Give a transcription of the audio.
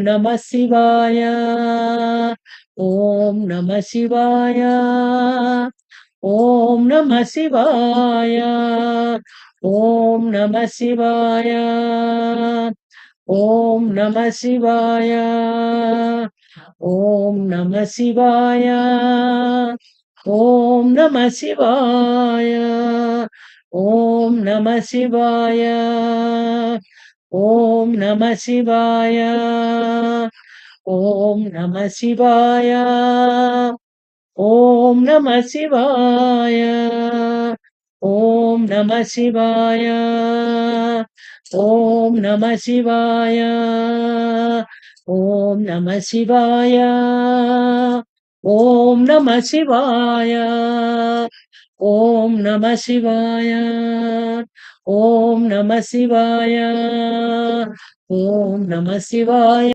நம சிவாய. ஓம் நம சிவாய. ஓம் நம சிவாய. ஓம் நம சிவாய. ஓம் நம சிவாய. ஓம் நம சிவாய. ஓம் நம சிவாய. ஓம் நம சிவாய. ஓம் நம சிவாய. ஓம் நம சிவாய. ஓம் நம சிவாய. ஓம் நம சிவாய. ஓம் நம சிவாய. ஓம் நம சிவாய. ஓம் நம சிவாய. ஓம் நம சிவாய. ஓம் நம சிவாய. ஓம் நம சிவாய.